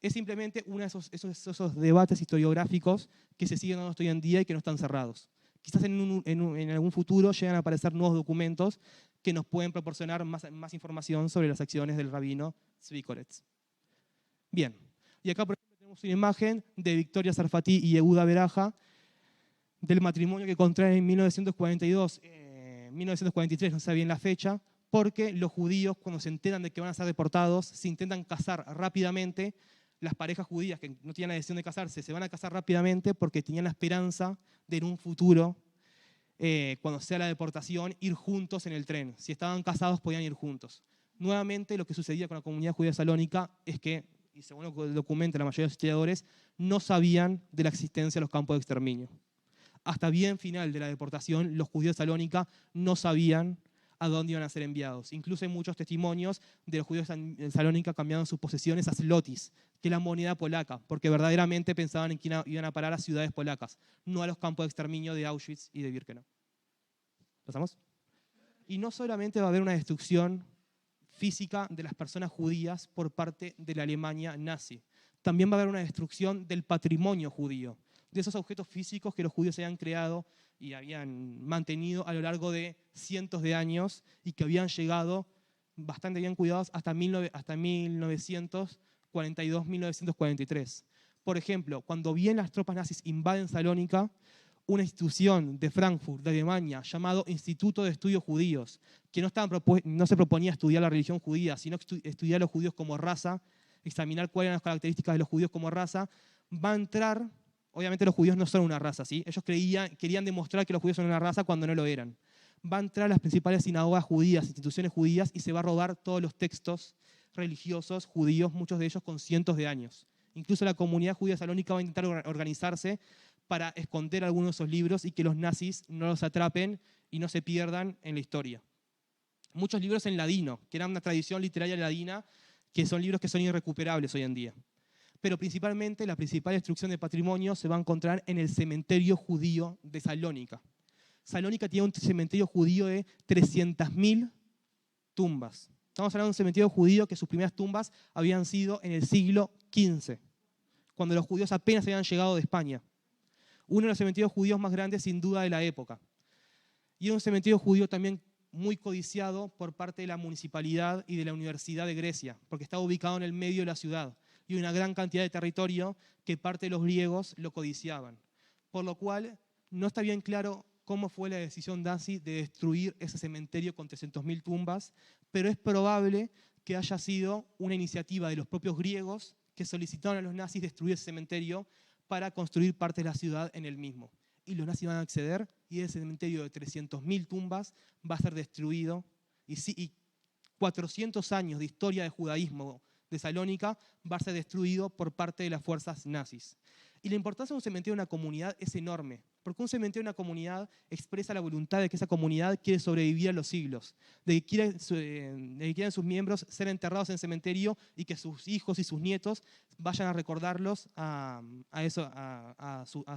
Es simplemente uno de esos debates historiográficos que se siguen dando hoy en día y que no están cerrados. Quizás en algún futuro lleguen a aparecer nuevos documentos que nos pueden proporcionar más información sobre las acciones del rabino Tzvi Koretz. Bien, y acá por ejemplo tenemos una imagen de Victoria Sarfati y Yehuda Beraja del matrimonio que contraen en 1942, 1943, no sé bien la fecha, porque los judíos cuando se enteran de que van a ser deportados se intentan casar rápidamente. Las parejas judías que no tenían la decisión de casarse se van a casar rápidamente porque tenían la esperanza de en un futuro, cuando sea la deportación, ir juntos en el tren. Si estaban casados podían ir juntos. Nuevamente lo que sucedía con la comunidad judía de Salónica es que, y según lo que documenta la mayoría de los historiadores, no sabían de la existencia de los campos de exterminio. Hasta bien final de la deportación, los judíos de Salónica no sabían a dónde iban a ser enviados. Incluso hay muchos testimonios de los judíos de Salónica cambiando sus posesiones a zlotis, que es la moneda polaca, porque verdaderamente pensaban en que iban a parar a ciudades polacas, no a los campos de exterminio de Auschwitz y de Birkenau. ¿Pasamos? Y no solamente va a haber una destrucción física de las personas judías por parte de la Alemania nazi, también va a haber una destrucción del patrimonio judío, de esos objetos físicos que los judíos habían creado y habían mantenido a lo largo de cientos de años y que habían llegado bastante bien cuidados hasta 1942-1943. Por ejemplo, cuando bien las tropas nazis invaden Salónica, una institución de Frankfurt, de Alemania, llamado Instituto de Estudios Judíos, que no se proponía estudiar la religión judía, sino estudiar a los judíos como raza, examinar cuáles eran las características de los judíos como raza, va a entrar. Obviamente los judíos no son una raza, ¿sí? Ellos querían demostrar que los judíos son una raza cuando no lo eran. Va a entrar a las principales sinagogas judías, instituciones judías, y se va a robar todos los textos religiosos judíos, muchos de ellos con cientos de años. Incluso la comunidad judía salónica va a intentar organizarse para esconder algunos de esos libros y que los nazis no los atrapen y no se pierdan en la historia. Muchos libros en ladino, que eran una tradición literaria ladina, que son libros que son irrecuperables hoy en día. Pero principalmente la principal destrucción de patrimonio se va a encontrar en el cementerio judío de Salónica. Salónica tiene un cementerio judío de 300.000 tumbas. Estamos hablando de un cementerio judío que sus primeras tumbas habían sido en el siglo XV, cuando los judíos apenas habían llegado de España. Uno de los cementerios judíos más grandes sin duda de la época. Y era un cementerio judío también muy codiciado por parte de la municipalidad y de la Universidad de Grecia, porque estaba ubicado en el medio de la ciudad y una gran cantidad de territorio que parte de los griegos lo codiciaban. Por lo cual no está bien claro cómo fue la decisión nazi de destruir ese cementerio con 300.000 tumbas, pero es probable que haya sido una iniciativa de los propios griegos que solicitaron a los nazis destruir ese cementerio para construir parte de la ciudad en el mismo. Y los nazis van a acceder y ese cementerio de 300.000 tumbas va a ser destruido y 400 años de historia de judaísmo de Salónica va a ser destruido por parte de las fuerzas nazis. Y la importancia de un cementerio en una comunidad es enorme, porque un cementerio en una comunidad expresa la voluntad de que esa comunidad quiere sobrevivir a los siglos, de que quieren sus miembros ser enterrados en el cementerio y que sus hijos y sus nietos vayan a recordarlos a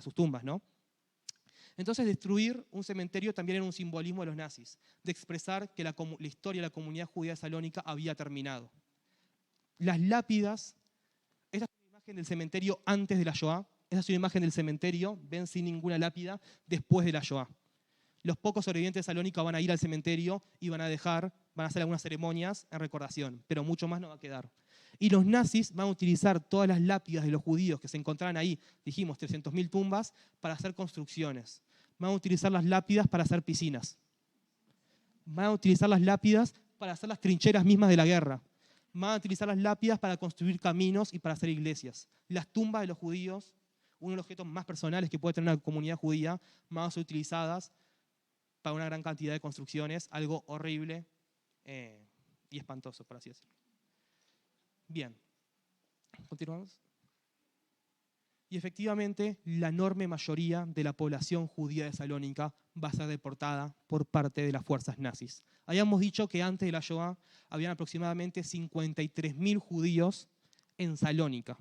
sus tumbas, ¿no? Entonces destruir un cementerio también era un simbolismo de los nazis, de expresar que la historia de la comunidad judía de Salónica había terminado. Las lápidas, esta es una imagen del cementerio antes de la Shoah, esta es una imagen del cementerio, ven sin ninguna lápida, después de la Shoah. Los pocos sobrevivientes de Salónica van a ir al cementerio y van a hacer algunas ceremonias en recordación, pero mucho más no va a quedar. Y los nazis van a utilizar todas las lápidas de los judíos que se encontraban ahí, dijimos 300.000 tumbas, para hacer construcciones. Van a utilizar las lápidas para hacer piscinas. Van a utilizar las lápidas para hacer las trincheras mismas de la guerra. Van a utilizar las lápidas para construir caminos y para hacer iglesias. Las tumbas de los judíos, uno de los objetos más personales que puede tener una comunidad judía, van a ser utilizadas para una gran cantidad de construcciones, algo horrible y espantoso, por así decirlo. Bien, continuamos. Y efectivamente, la enorme mayoría de la población judía de Salónica va a ser deportada por parte de las fuerzas nazis. Habíamos dicho que antes de la Shoah habían aproximadamente 53.000 judíos en Salónica.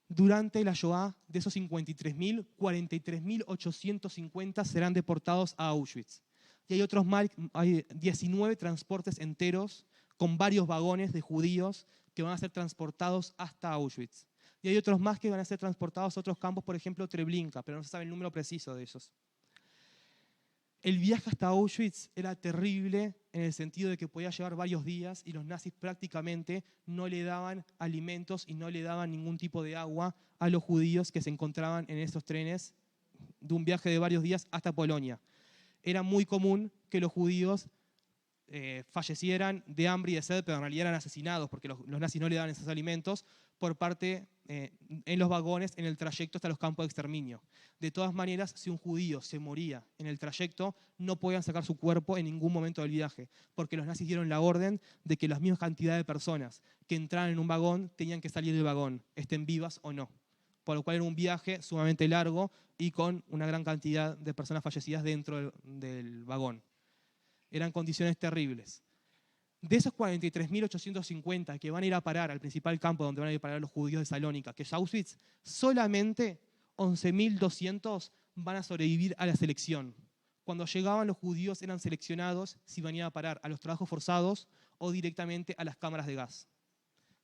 Durante la Shoah, de esos 53.000, 43.850 serán deportados a Auschwitz. Y hay 19 transportes enteros con varios vagones de judíos que van a ser transportados hasta Auschwitz. Y hay otros más que van a ser transportados a otros campos, por ejemplo, Treblinka, pero no se sabe el número preciso de esos. El viaje hasta Auschwitz era terrible en el sentido de que podía llevar varios días y los nazis prácticamente no le daban alimentos y no le daban ningún tipo de agua a los judíos que se encontraban en esos trenes de un viaje de varios días hasta Polonia. Era muy común que los judíos fallecieran de hambre y de sed, pero en realidad eran asesinados porque los nazis no le daban esos alimentos por parte en los vagones en el trayecto hasta los campos de exterminio. De todas maneras, si un judío se moría en el trayecto, no podían sacar su cuerpo en ningún momento del viaje, porque los nazis dieron la orden de que la misma cantidad de personas que entraran en un vagón tenían que salir del vagón, estén vivas o no. Por lo cual era un viaje sumamente largo y con una gran cantidad de personas fallecidas dentro del vagón. Eran condiciones terribles. De esos 43.850 que van a ir a parar al principal campo donde van a ir a parar los judíos de Salónica, que es Auschwitz, solamente 11.200 van a sobrevivir a la selección. Cuando llegaban los judíos eran seleccionados si venían a parar a los trabajos forzados o directamente a las cámaras de gas.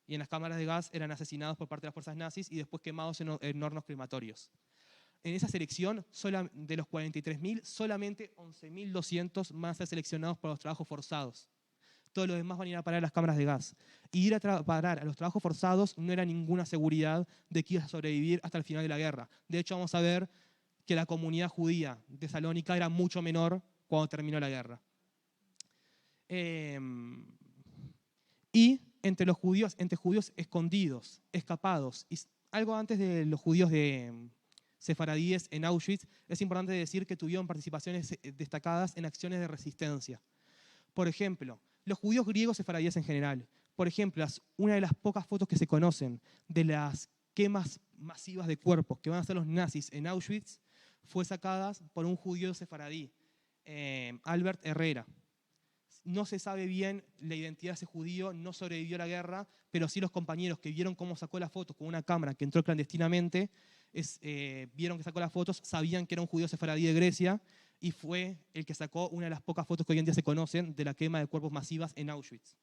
Y en las cámaras de gas eran asesinados por parte de las fuerzas nazis y después quemados en hornos crematorios. En esa selección, de los 43.000, solamente 11.200 van a ser seleccionados por los trabajos forzados. Todos los demás van a ir a parar a las cámaras de gas. Y ir a parar a los trabajos forzados no era ninguna seguridad de que ibas a sobrevivir hasta el final de la guerra. De hecho, vamos a ver que la comunidad judía de Salónica era mucho menor cuando terminó la guerra. Y entre judíos escondidos, escapados, y algo antes de los judíos sefaradíes en Auschwitz, es importante decir que tuvieron participaciones destacadas en acciones de resistencia. Por ejemplo, los judíos griegos sefaradíes en general. Por ejemplo, una de las pocas fotos que se conocen de las quemas masivas de cuerpos que van a hacer los nazis en Auschwitz fue sacada por un judío sefaradí, Albert Herrera. No se sabe bien la identidad de ese judío, no sobrevivió a la guerra, pero sí los compañeros que vieron cómo sacó las fotos con una cámara que entró clandestinamente, vieron que sacó las fotos, sabían que era un judío sefaradí de Grecia y fue el que sacó una de las pocas fotos que hoy en día se conocen de la quema de cuerpos masivas en Auschwitz.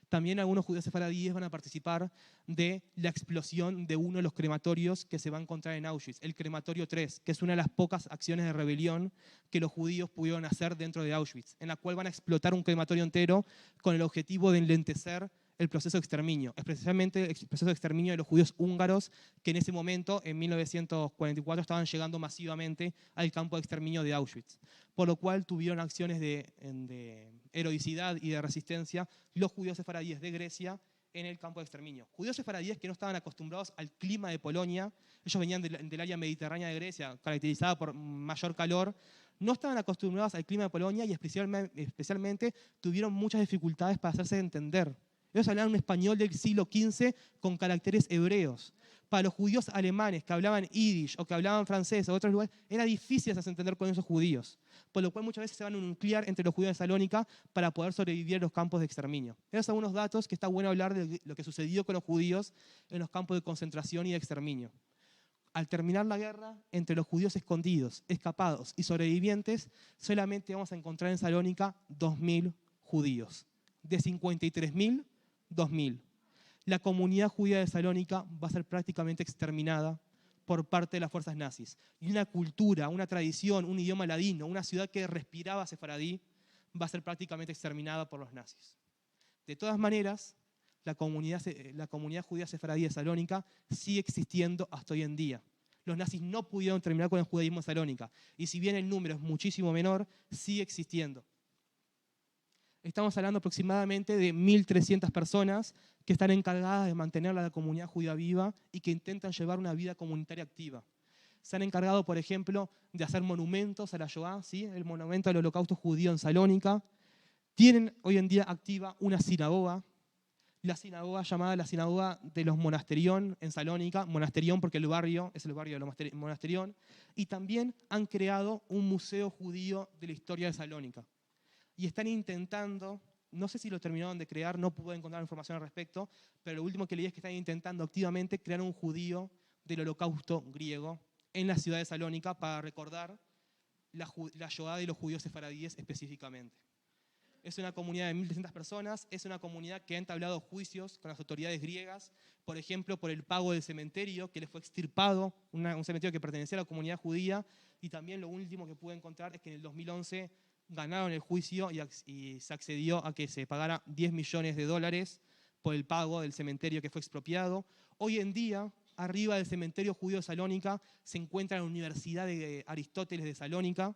También algunos judíos sefaradíes van a participar de la explosión de uno de los crematorios que se va a encontrar en Auschwitz, el crematorio 3, que es una de las pocas acciones de rebelión que los judíos pudieron hacer dentro de Auschwitz, en la cual van a explotar un crematorio entero con el objetivo de enlentecer el proceso de exterminio, especialmente el proceso de exterminio de los judíos húngaros, que en ese momento, en 1944, estaban llegando masivamente al campo de exterminio de Auschwitz. Por lo cual tuvieron acciones de heroicidad y de resistencia los judíos sefaradíes de Grecia en el campo de exterminio. Judíos sefaradíes que no estaban acostumbrados al clima de Polonia, ellos venían del área mediterránea de Grecia, caracterizada por mayor calor, no estaban acostumbrados al clima de Polonia y especialmente tuvieron muchas dificultades para hacerse entender. Ellos hablaban un español del siglo XV con caracteres hebreos. Para los judíos alemanes que hablaban yiddish o que hablaban francés o otros lugares, era difícil hacerse entender con esos judíos. Por lo cual muchas veces se van a nuclear entre los judíos de Salónica para poder sobrevivir en los campos de exterminio. Esos son algunos datos que está bueno hablar de lo que sucedió con los judíos en los campos de concentración y de exterminio. Al terminar la guerra, entre los judíos escondidos, escapados y sobrevivientes, solamente vamos a encontrar en Salónica 2.000 judíos. De 53.000, 2.000. La comunidad judía de Salónica va a ser prácticamente exterminada por parte de las fuerzas nazis. Y una cultura, una tradición, un idioma ladino, una ciudad que respiraba sefaradí, va a ser prácticamente exterminada por los nazis. De todas maneras, la comunidad judía sefaradí de Salónica sigue existiendo hasta hoy en día. Los nazis no pudieron terminar con el judaísmo en Salónica. Y si bien el número es muchísimo menor, sigue existiendo. Estamos hablando aproximadamente de 1.300 personas que están encargadas de mantener a la comunidad judía viva y que intentan llevar una vida comunitaria activa. Se han encargado, por ejemplo, de hacer monumentos a la Shoah, ¿sí? El monumento al holocausto judío en Salónica. Tienen hoy en día activa una sinagoga, la sinagoga llamada la Sinagoga de los Monasterión en Salónica, Monasterión porque el barrio es el barrio de los Monasterión, y también han creado un museo judío de la historia de Salónica. Y están intentando, no sé si lo terminaron de crear, no pude encontrar información al respecto, pero lo último que leí es que están intentando activamente crear un judío del holocausto griego en la ciudad de Salónica para recordar la Shoah de los judíos sefaradíes específicamente. Es una comunidad de 1.300 personas, es una comunidad que ha entablado juicios con las autoridades griegas, por ejemplo, por el pago del cementerio que les fue extirpado, un cementerio que pertenecía a la comunidad judía, y también lo último que pude encontrar es que en el 2011 ganaron el juicio y se accedió a que se pagara $10 millones por el pago del cementerio que fue expropiado. Hoy en día, arriba del cementerio judío de Salónica, se encuentra la Universidad de Aristóteles de Salónica.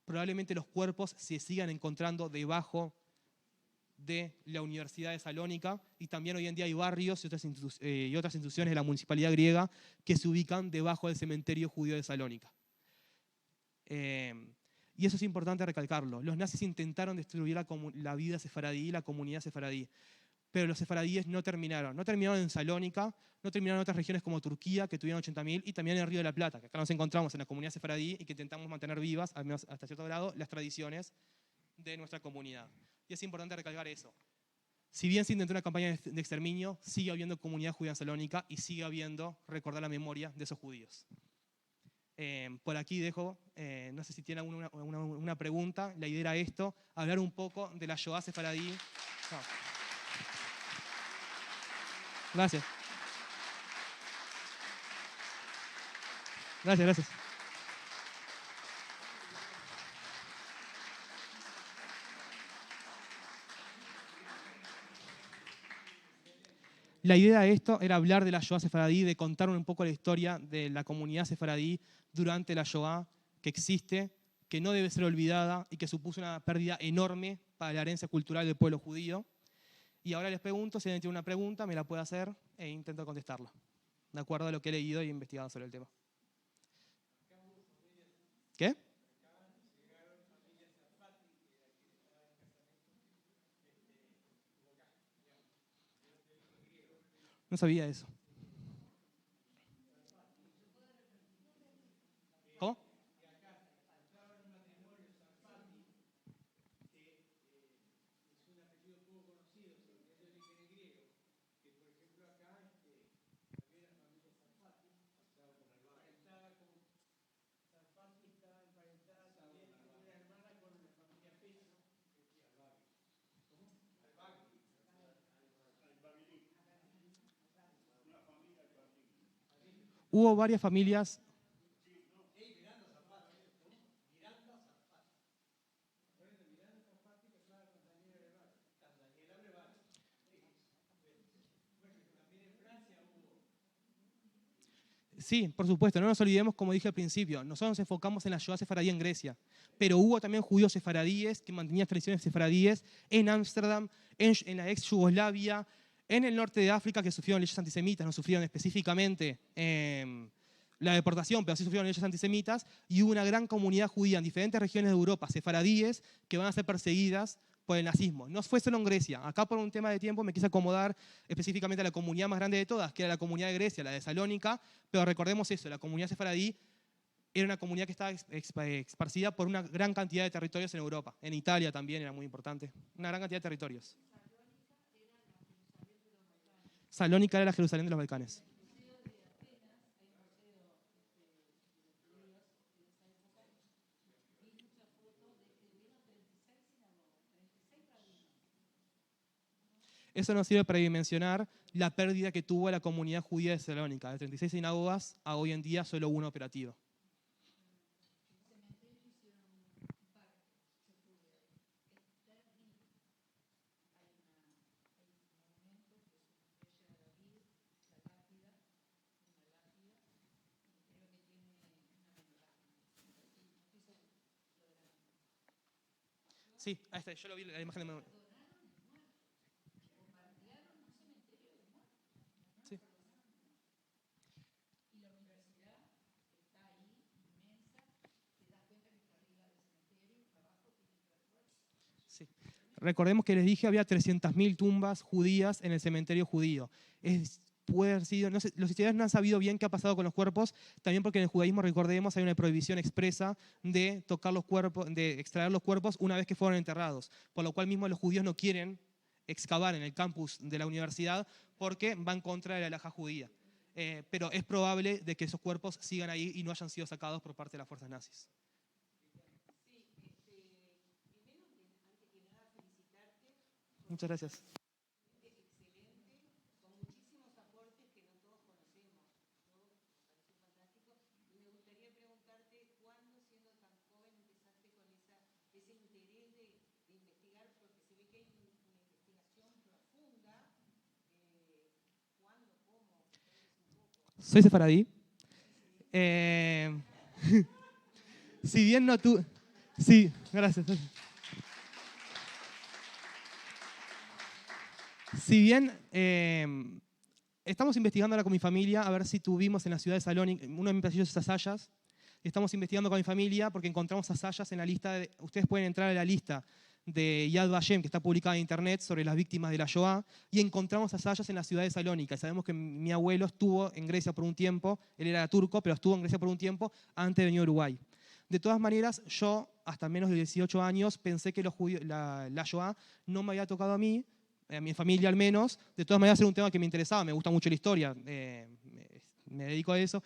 Probablemente los cuerpos se sigan encontrando debajo de la Universidad de Salónica, y también hoy en día hay barrios y otras instituciones de la municipalidad griega que se ubican debajo del cementerio judío de Salónica. Y eso es importante recalcarlo. Los nazis intentaron destruir la vida sefaradí, la comunidad sefaradí, pero los sefaradíes no terminaron. No terminaron en Salónica, no terminaron en otras regiones como Turquía, que tuvieron 80.000, y también en el Río de la Plata, que acá nos encontramos en la comunidad sefaradí y que intentamos mantener vivas, al menos hasta cierto grado, las tradiciones de nuestra comunidad. Y es importante recalcar eso. Si bien se intentó una campaña de exterminio, sigue habiendo comunidad judía en Salónica y sigue habiendo recordar la memoria de esos judíos. Por aquí dejo, no sé si tienen una pregunta. La idea era esto, hablar un poco de la Shoah sefaradí. No. Gracias. Gracias. La idea de esto era hablar de la Shoah sefaradí, de contar un poco la historia de la comunidad sefaradí durante la Shoah, que existe, que no debe ser olvidada y que supuso una pérdida enorme para la herencia cultural del pueblo judío. Y ahora les pregunto, si alguien tiene una pregunta, me la puede hacer e intento contestarla, de acuerdo a lo que he leído y investigado sobre el tema. ¿Qué? No sabía eso. ¿Cómo? Hubo varias familias. Sí, por supuesto, no nos olvidemos, como dije al principio, nosotros nos enfocamos en la Shoah sefaradí en Grecia, pero hubo también judíos sefaradíes que mantenían tradiciones sefaradíes en Ámsterdam, en la ex Yugoslavia, en el norte de África, que sufrieron leyes antisemitas, no sufrieron específicamente la deportación, pero sí sufrieron leyes antisemitas, y hubo una gran comunidad judía en diferentes regiones de Europa, sefaradíes, que van a ser perseguidas por el nazismo. No fue solo en Grecia. Acá por un tema de tiempo me quise acomodar específicamente a la comunidad más grande de todas, que era la comunidad de Grecia, la de Salónica, pero recordemos eso, la comunidad sefaradí era una comunidad que estaba esparcida por una gran cantidad de territorios en Europa. En Italia también era muy importante. Una gran cantidad de territorios. Salónica era la Jerusalén de los Balcanes. Eso nos sirve para dimensionar la pérdida que tuvo la comunidad judía de Salónica. De 36 sinagogas a hoy en día solo una operativa. Sí, ahí está, yo lo vi, la imagen de... Sí. Sí. Recordemos que les dije había 300.000 tumbas judías en el cementerio judío. Puede haber sido, no sé, los historiadores no han sabido bien qué ha pasado con los cuerpos, también porque en el judaísmo, recordemos, hay una prohibición expresa de tocar los cuerpos, de extraer los cuerpos una vez que fueron enterrados, por lo cual mismo los judíos no quieren excavar en el campus de la universidad porque van contra la halajá judía. Pero es probable de que esos cuerpos sigan ahí y no hayan sido sacados por parte de las fuerzas nazis. Muchas gracias. Soy sefaradí. Si bien no tú... Sí, gracias. Si bien estamos investigando ahora con mi familia a ver si tuvimos en la ciudad de Salónica, uno de mis pasillos esas sayas, estamos investigando con mi familia porque encontramos esas sayas en la lista, ustedes pueden entrar a la lista de Yad Vashem, que está publicada en internet, sobre las víctimas de la Shoah, y encontramos esas sayas en la ciudad de Salónica. Sabemos que mi abuelo estuvo en Grecia por un tiempo, él era turco, pero estuvo en Grecia por un tiempo antes de venir a Uruguay. De todas maneras, yo, hasta menos de 18 años, pensé que la Shoah no me había tocado a mi familia al menos. De todas maneras era un tema que me interesaba, me gusta mucho la historia, me dedico a eso.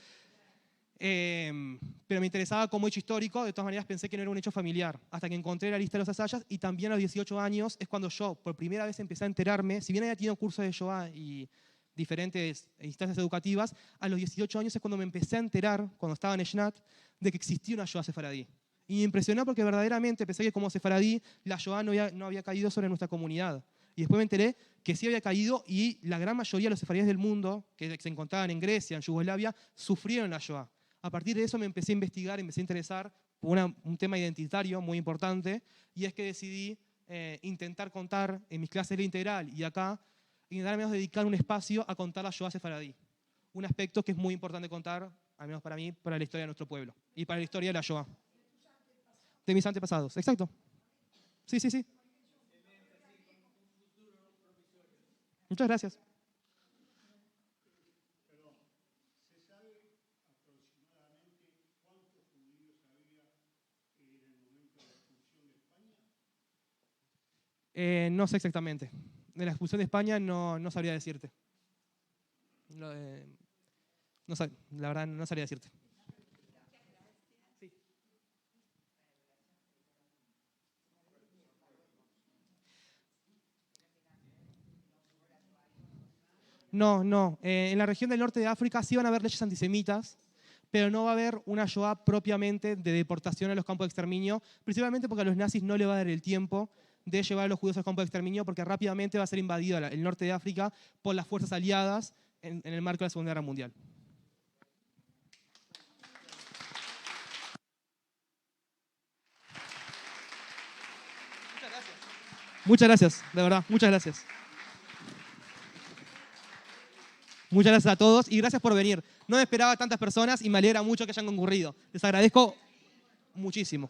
Pero me interesaba como hecho histórico, de todas maneras pensé que no era un hecho familiar, hasta que encontré la lista de los asayas y también a los 18 años es cuando yo por primera vez empecé a enterarme, si bien había tenido cursos de Shoah y diferentes instancias educativas, a los 18 años es cuando me empecé a enterar, cuando estaba en Eshnat, de que existía una Shoah sefaradí. Y me impresionó porque verdaderamente pensé que como sefaradí la Shoah no había caído sobre nuestra comunidad. Y después me enteré que sí había caído y la gran mayoría de los sefaradíes del mundo, que se encontraban en Grecia, en Yugoslavia, sufrieron la Shoah. A partir de eso me empecé a investigar, me empecé a interesar por un tema identitario muy importante, y es que decidí intentar contar en mis clases de integral y acá, intentar al menos dedicar un espacio a contar la Shoah sefaradí. Un aspecto que es muy importante contar, al menos para mí, para la historia de nuestro pueblo y para la historia de la Shoah. De mis antepasados, exacto. Sí, sí, sí. Muchas gracias. No sé exactamente. De la expulsión de España no sabría decirte. La verdad no sabría decirte. Sí. No. En la región del norte de África sí van a haber leyes antisemitas, pero no va a haber una Shoah propiamente de deportación a los campos de exterminio, principalmente porque a los nazis no le va a dar el tiempo de llevar a los judíos a los campos de exterminio, porque rápidamente va a ser invadido el norte de África por las fuerzas aliadas en el marco de la Segunda Guerra Mundial. Muchas gracias, de verdad, muchas gracias. Muchas gracias a todos y gracias por venir. No me esperaba tantas personas y me alegra mucho que hayan concurrido. Les agradezco muchísimo.